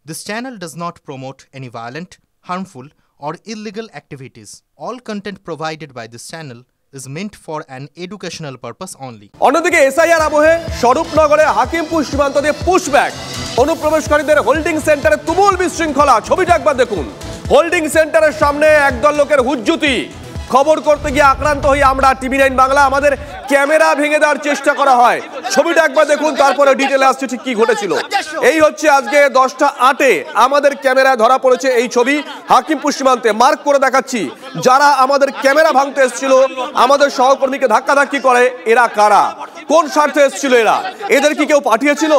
This channel does not promote any violent, harmful, or illegal activities. All content provided by this channel is meant for an educational purpose only. অন্যদিকে SIR আবহে স্বরূপনগরে হাকিমপুর সীমান্ত দিয়ে pushback অনুপ্রবেশকারীদের holding সেন্টারে তুমুল বিশৃঙ্খলা। ছবিটা একবার দেখুন। হোল্ডিং সেন্টারের সামনে একদল লোকের হুজ্জুতি। খবর করতে গিয়ে আক্রান্ত হই আমরা। টিভি9 বাংলা, আমাদের ক্যামেরা ভেঙে দেওয়ার চেষ্টা করা হয়। ছবিটা একবার দেখুন, তারপরে ডিটেলে আসছে ঠিক কি ঘটেছিল। এই হচ্ছে আজকে 10টা 8-এ আমাদের ক্যামেরায় ধরা পড়েছে এই ছবি। হাকিমপুর সীমান্তে মার্ক করে দেখাচ্ছি, যারা আমাদের ক্যামেরা ভাঙতে এসেছিল, আমাদের সহকর্মীকে ধাক্কাধাক্কি করে, এরা কারা, কোন স্বার্থে এসেছিল এরা, এদের কি কেউ পাঠিয়েছিল,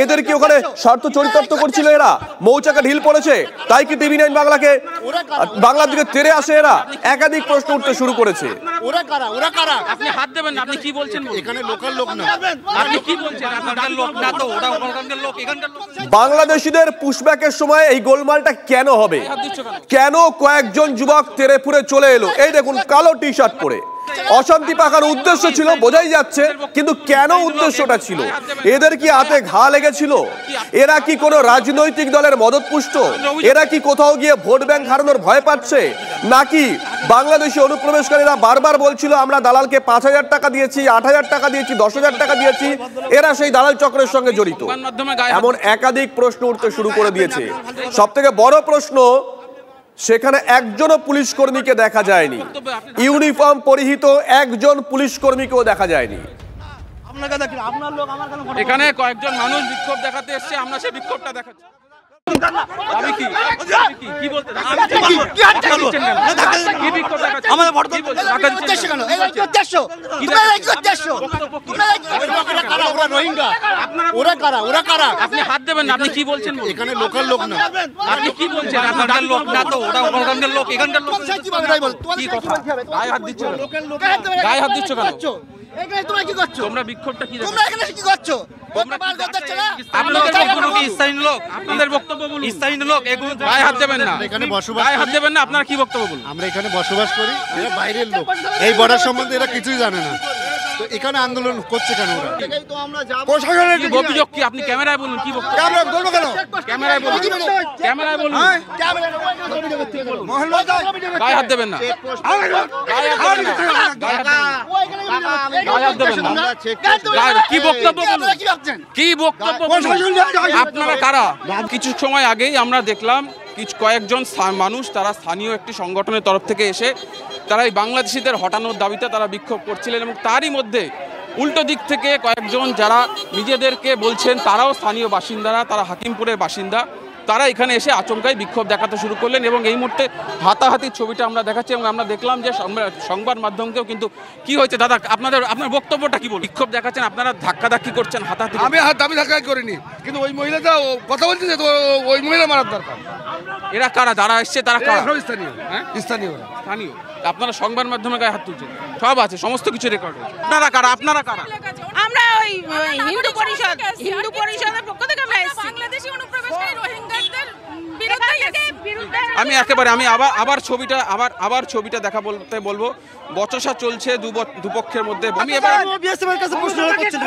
এদের কি ওখানে স্বার্থ চরিতার্থ করছিল, এরা মৌচাকে ঢিল পড়েছে, তাই কি টিভি9 বাংলাকে বাংলার দিকে তেড়ে আসে এরা? একাধিক প্রশ্ন উঠতে শুরু করেছে। ওরা কারা, ওরা কারা? আপনি হাত দেবেন না, আপনি কি বলছেন? এখানে লোকাল লোক না, আপনি কি বলছেন? আপনাদের লোক না তো, ওরা ওখানকার লোক, এখানকার লোক। বাংলাদেশিদের পুশব্যাকের সময় এই গোলমালটা কেন হবে? কেন কয়েকজন যুবক তেড়ে ফুরে চলে এলো? এই দেখুন, কালো টি শার্ট পরে। অশান্তি পাকার উদ্দেশ্য ছিল, বোঝাই যাচ্ছে, কিন্তু কেন উদ্দেশ্যটা ছিল? এদের কি হাতে ঘা লেগেছিল? এরা কি কোনো রাজনৈতিক দলের মদতপুষ্ট? এরা কি কোথাও গিয়ে ভোট ব্যাংক হারানোর ভয় পাচ্ছে? নাকি বাংলাদেশি অনুপ্রবেশকারীরা বারবার বলছিল আমরা দালালকে 5,000 টাকা দিয়েছি, 8,000 টাকা দিয়েছি, 10,000 টাকা দিয়েছি, এরা সেই দালাল চক্রের সঙ্গে জড়িত? এমন একাধিক প্রশ্ন উঠতে শুরু করে দিয়েছে। সব থেকে বড় প্রশ্ন, সেখানে একজনও পুলিশ কর্মীকে দেখা যায়নি। ইউনিফর্ম পরিহিত একজন পুলিশ কর্মীকেও দেখা যায়নি। এখানে কয়েকজন মানুষ বিক্ষোভ দেখাতে এসেছে, আমরা সেই বিক্ষোভটা দেখাচ্ছি। আমি কি কি বলতে ওরা কারা, ওরা কারা? আপনি হাত দেবেন না, আপনি কি বলছেন? এখানে লোকাল লোক না, আপনি কি বলছেন? আপনাদের লোক না তো, ওরা ওখানকার লোক, এখানকার লোক। কি কথা? গায়ে হাত দিচ্ছ, গায়ে হাত দিচ্ছ কেন? এখানে তোমরা কি করছো? তোমরা বিক্ষোভটা কি? তোমরা এখানে কি করছো? আপনাদের বক্তব্য কি স্থানীয় লোক? আপনাদের বক্তব্য বলুন। স্থানীয় লোক, এগুলো গায়ে হাত দেবেন না, এখানে বসবাস, গায়ে হাত দেবেন না। আপনারা কি বক্তব্য বলুন? আমরা এখানে বসবাস করি, এরা বাইরের লোক, এই বর্ডার সম্বন্ধে এরা কিছুই জানে না, তো এখানে আন্দোলন করছে কেন ওরা? প্রশাসনের কি অভিযোগ? কি আপনি ক্যামেরায় বলুন, কি বক্তব্য? ক্যামেরা বলবো কেন? ক্যামেরায় বলুন, ক্যামেরায় বলুন। গায়ে হাত দেবেন না, গায়ে হাত দেবেন না, গায়ে হাত দেবেন না। কি বক্তব্য বলুন, কি বক্তব্য বলুন? আপনারা কারা? কিছু সময় আগেই আমরা দেখলাম কয়েকজন মানুষ, তারা স্থানীয় একটি সংগঠনের তরফ থেকে এসে তারা এই বাংলাদেশিদের হটানোর দাবিতে তারা বিক্ষোভ করছিলেন, এবং তারই মধ্যে উল্টো দিক থেকে কয়েকজন যারা নিজেদেরকে বলছেন তারাও স্থানীয় বাসিন্দারা, তারা হাকিমপুরের বাসিন্দা, তারা এখানে এসে আচমকাই বিক্ষোভ দেখাতে শুরু করলেন, এবং এই মুহূর্তে হাতাহাতির ছবিটা আমরা দেখাচ্ছি। এবং আমরা দেখলাম যে সংবাদ মাধ্যমকেও কিন্তু কি হয়েছে। দাদা, আপনার বক্তব্যটা কি বলুন? বিক্ষোভ দেখাচ্ছেন, আপনারা ধাক্কাধাক্কি করছেন, হাতাহাতি। আমি ধাক্কা করিনি, কিন্তু ওই মহিলাটা কথা বলছে যে ওই মহিলা মারার দরকার। এরা কারা? যারা এসছে তারা কারা? স্থানীয়, স্থানীয়, স্থানীয়। আপনারা সংবাদ মাধ্যমে গায়ে হাত তুলছেন, সব আছে, সমস্ত কিছু রেকর্ড হয়েছে। আপনারা কারা? আপনারা কারা? আমরা ওই হিন্দু পরিষদের পক্ষ থেকে আমরা এসেছি। বাংলাদেশি অনুপ্রবেশকারী রোহিঙ্গাদের বিরুদ্ধে আমি একেবারে আবার ছবিটা দেখা বলতে বলবো। বচসা চলছে দুপক্ষের মধ্যে। আমি এবার বিএসএফের কাছে প্রশ্ন করছেন,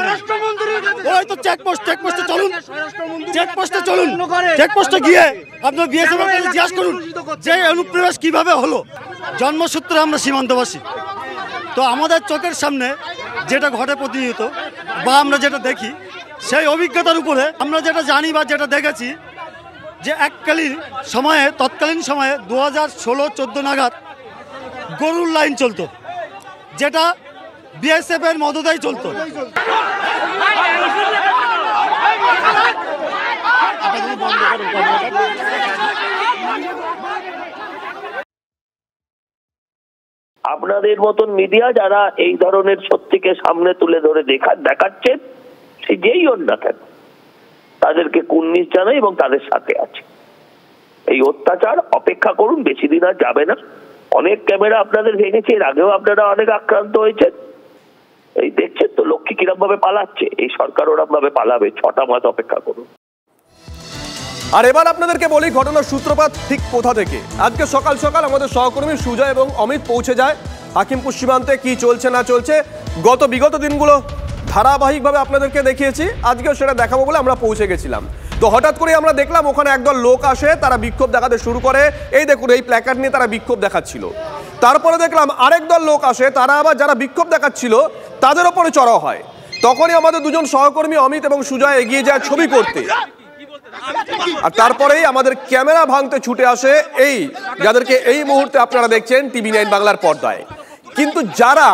ওই তো চেকপোস্টে চলুন, চেকপোস্টে গিয়ে আপনার বিএসএফের কাছে জিজ্ঞাসা করুন যে অনুপ্রবেশ কিভাবে হলো। জন্মসূত্রে আমরা সীমান্তবাসী, তো আমাদের চোখের সামনে যেটা ঘটে প্রতিনিয়ত বা আমরা যেটা দেখি, সেই অভিজ্ঞতার উপরে আমরা যেটা জানি বা যেটা দেখেছি, যে তৎকালীন সময়ে 2016-14 নাগাদ গরুর লাইন চলতো, যেটা বিএসএফ এর মদতেই চলতো। আপনাদের মতন মিডিয়া যারা এই ধরনের সত্যিকে সামনে তুলে ধরে দেখাচ্ছেন, সে যেই হন না কেন, তাদেরকে কুর্নিশ জানাই এবং তাদের সাথে আছে। এই অত্যাচার অপেক্ষা করুন, বেশি দিন আর যাবে না। অনেক ক্যামেরা আপনাদের ভেঙেছে, এর আগেও আপনারা অনেক আক্রান্ত হয়েছেন। এই দেখছেন তো লক্ষ্মী কিরম ভাবে পালাচ্ছে, এই সরকার ওরম ভাবে পালাবে। 6টা মাস অপেক্ষা করুন। আর এবার আপনাদেরকে বলি ঘটনার সূত্রপাত ঠিক কোথা থেকে। আজকে সকাল সকাল আমাদের সহকর্মী সুজয় এবং অমিত পৌঁছে যায় হাকিমপুর সীমান্তে। কি চলছে না চলছে বিগত দিনগুলো ধারাবাহিকভাবে আপনাদেরকে দেখিয়েছি, আজকেও সেটা দেখাবো বলে আমরা পৌঁছে গেছিলাম। তো হঠাৎ করে আমরা দেখলাম ওখানে একদল লোক আসে, তারা বিক্ষোভ দেখাতে শুরু করে। এই দেখুন, এই প্ল্যাকার্ড নিয়ে তারা বিক্ষোভ দেখাচ্ছিল। তারপরে দেখলাম আরেক দল লোক আসে, তারা আবার যারা বিক্ষোভ দেখাচ্ছিল তাদের ওপরে চড়াও হয়। তখনই আমাদের দুজন সহকর্মী অমিত এবং সুজয় এগিয়ে যায় ছবি করতে, আর তারপরেই আমাদের ক্যামেরা ভাঙতে ছুটে আসে এই যাদেরকে এই মুহূর্তে আপনারা দেখছেন TV9 বাংলার পর্দায়। কিন্তু যারা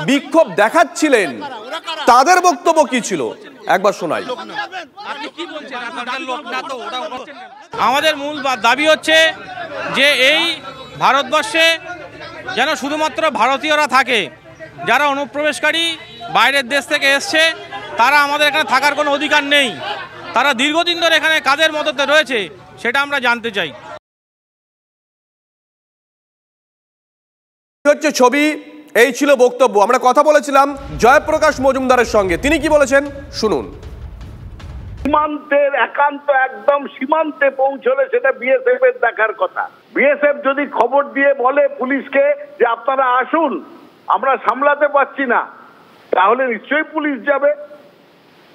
বিক্ষোভ দেখাচ্ছিলেন তাদের বক্তব্য কি ছিল একবার শোনাই। আমাদের মূল দাবি হচ্ছে যে এই ভারতবর্ষে যেন শুধুমাত্র ভারতীয়রা থাকে, যারা অনুপ্রবেশকারী বাইরের দেশ থেকে এসছে তারা আমাদের এখানে থাকার কোনো অধিকার নেই। তারা দীর্ঘদিন ধরে এখানে কাদের মদতে রয়েছে সেটা আমরা জানতে চাই। হচ্ছে ছবি, এই ছিল বক্তব্য। আমরা কথা বলেছিলাম জয়প্রকাশ মজুমদারের সঙ্গে, তিনি কি বলেছেন শুনুন। সীমান্তের একান্ত একদম সীমান্তে পৌঁছলে সেটা বিএসএফ এর দেখার কথা। বিএসএফ যদি খবর দিয়ে বলে পুলিশকে যে আপনারা আসুন, আমরা সামলাতে পারছি না, তাহলে নিশ্চয়ই পুলিশ যাবে।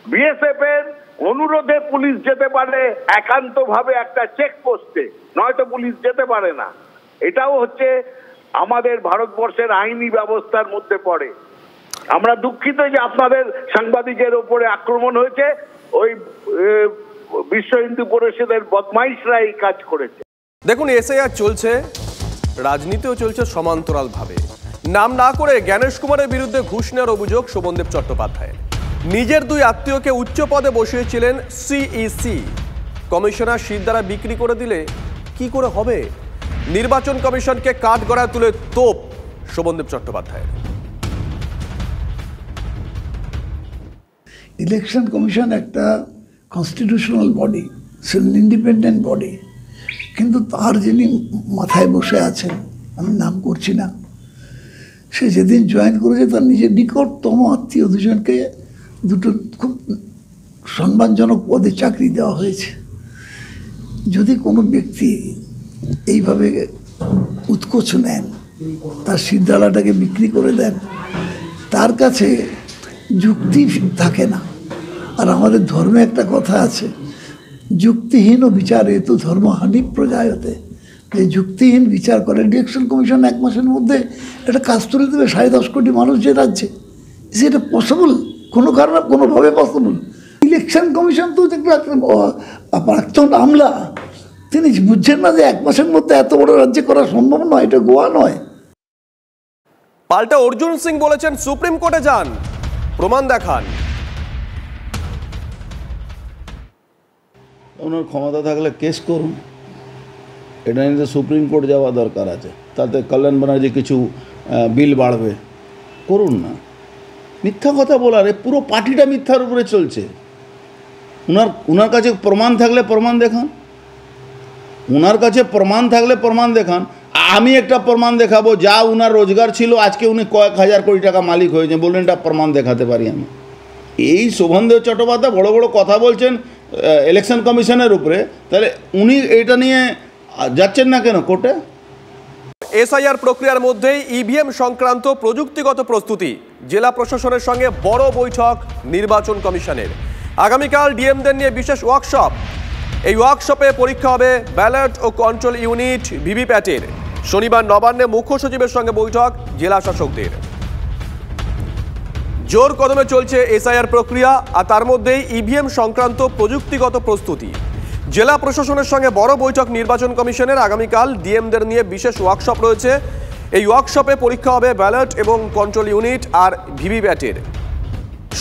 বিএসএফ এর অনুরোধে পুলিশ যেতে পারে একান্ত ভাবে একটা চেকপোস্টে, নয়তো পুলিশ যেতে পারে না। এটাও হচ্ছে আমাদের ভারতবর্ষের আইনি ব্যবস্থার মধ্যে পড়ে। আমরা দুঃখিত যে আপনাদের সাংবাদিকের উপরে আক্রমণ হয়েছে, ওই বিশ্ব হিন্দু পরিষদের বদমাইশরা এই কাজ করেছে। দেখুন, এসআইআর চলছে, রাজনীতিও চলছে সমান্তরাল ভাবে। নাম না করে জ্ঞানেশ কুমারের বিরুদ্ধে ঘুষ নেওয়ার অভিযোগ শোভনদেব চট্টোপাধ্যায়। নিজের দুই আত্মীয়কে উচ্চ পদে বসিয়েছিলেন সিইসি, কমিশনার শীত দ্বারা বিক্রি করে দিলে কি করে হবে? নির্বাচন কমিশনকে কাঠগড়ায় তুলে তোপ শোভনদেব চট্টোপাধ্যায়। ইলেকশন কমিশন একটা কনস্টিটিউশনাল বডি, ইন্ডিপেন্ডেন্ট বডি, কিন্তু তার যিনি মাথায় বসে আছেন, আমি নাম করছি না, সে যেদিন জয়েন করেছে তার নিজের নিকটতম আত্মীয় দুজনকে দুটো খুব সম্মানজনক পদে চাকরি দেওয়া হয়েছে। যদি কোনো ব্যক্তি এইভাবে উৎকোচ নেন, তার সিদ্ধালাটাকে বিক্রি করে দেন, তার কাছে যুক্তি থাকে না। আর আমাদের ধর্মে একটা কথা আছে, যুক্তিহীন বিচারে তো ধর্মহানি প্রজায়তে, যে যুক্তিহীন বিচার করে। ইলেকশন কমিশন 1 মাসের মধ্যে একটা কাজ তুলে দেবে 10.5 কোটি মানুষ যে রাজ্যে, সেটা পসিবল? কোনো কারণে কোনোভাবে পসিবল? ইলেকশন কমিশন তো প্রাক্তন আমলা, তিনি বুঝছেন না যে 1 মাসের মধ্যে এত বড় রাজ্যে করা সম্ভব নয়, এটা গোয়া নয়। পাল্টা অর্জুন সিং বলেছেন সুপ্রিম কোর্টে যান, প্রমাণ দেখান। ওনার ক্ষমতা থাকলে কেস করুন, এটা নিয়ে সুপ্রিম কোর্ট যাওয়া দরকার আছে। তাতে কল্যাণ ব্যানার্জি কিছু বিল বাড়বে, করুন না। মিথ্যা কথা বলার, পুরো পার্টিটা মিথ্যার উপরে চলছে। ওনার কাছে প্রমাণ থাকলে প্রমাণ দেখান, ওনার কাছে প্রমাণ থাকলে প্রমাণ দেখান। আমি একটা প্রমাণ দেখাবো, যা ওনার রোজগার ছিল আজকে উনি কয়েক হাজার কোটি টাকা মালিক হয়েছে, বললেন এটা প্রমাণ দেখাতে পারি আমি। এই শোভনদেব চট্টোপাধ্যায় বড় বড় কথা বলছেন ইলেকশন কমিশনের উপরে, তাহলে উনি এটা নিয়ে যাচ্ছেন না কেন কোর্টে? এসআইআর প্রক্রিয়ার মধ্যেই ইভিএম সংক্রান্ত প্রযুক্তিগত প্রস্তুতি, জেলা প্রশাসনের সঙ্গে বড় বৈঠক নির্বাচন কমিশনের। আগামীকাল ডিএমদের নিয়ে বিশেষ ওয়ার্কশপ। এই ওয়ার্কশপে পরীক্ষা হবে ব্যালট ও কন্ট্রোল ইউনিট ভিভিপ্যাটের। শনিবার নবান্নে মুখ্য সচিবের সঙ্গে বৈঠক জেলা শাসকদের। জোর কদমে চলছে এসআইআর প্রক্রিয়া, আর তার মধ্যেই ইভিএম সংক্রান্ত প্রযুক্তিগত প্রস্তুতি। জেলা প্রশাসনের সঙ্গে বড় বৈঠক নির্বাচন কমিশনের। আগামীকাল ডিএমদের নিয়ে বিশেষ ওয়ার্কশপ রয়েছে। এই ওয়ার্কশপে পরীক্ষা হবে ব্যালট এবং কন্ট্রোল ইউনিট আর ভিভিপ্যাটের।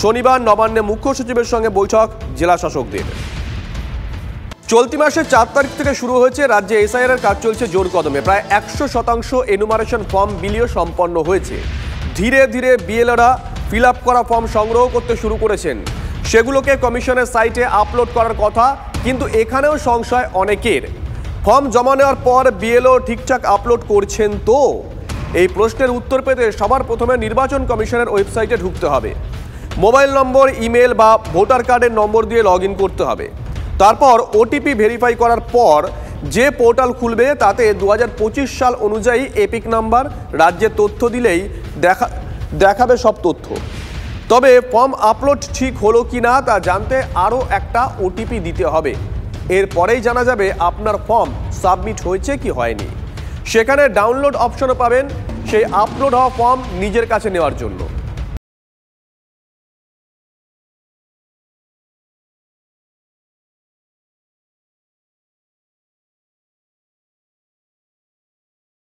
শনিবার নবান্নে মুখ্য সচিবের সঙ্গে বৈঠক জেলা শাসকদের। চলতি মাসের 4 তারিখ থেকে শুরু হয়েছে রাজ্যে এসআইআর এর কাজ চলছে জোর কদমে। প্রায় 100% এনুমারেশন ফর্ম বিলিও সম্পন্ন হয়েছে। ধীরে ধীরে বিএলওরা ফিল আপ করা ফর্ম সংগ্রহ করতে শুরু করেছেন। সেগুলোকে কমিশনের সাইটে আপলোড করার কথা, কিন্তু এখানেও সংশয় অনেকের। ফর্ম জমা নেওয়ার পর বিএলও ঠিকঠাক আপলোড করছেন তো? এই প্রশ্নের উত্তর পেতে সবার প্রথমে নির্বাচন কমিশনের ওয়েবসাইটে ঢুকতে হবে। মোবাইল নম্বর, ইমেল বা ভোটার কার্ডের নম্বর দিয়ে লগ ইন করতে হবে। তারপর ওটিপি ভেরিফাই করার পর যে পোর্টাল খুলবে তাতে 2025 সাল অনুযায়ী এপিক নাম্বার, রাজ্যের তথ্য দিলেই দেখাবে সব তথ্য। তবে ফর্ম আপলোড ঠিক হলো কি না তা জানতে আরও একটা ওটিপি দিতে হবে। এরপরেই জানা যাবে আপনার ফর্ম সাবমিট হয়েছে কি হয়নি। সেখানে ডাউনলোড অপশনও পাবেন সেই আপলোড হওয়া ফর্ম নিজের কাছে নেওয়ার জন্য।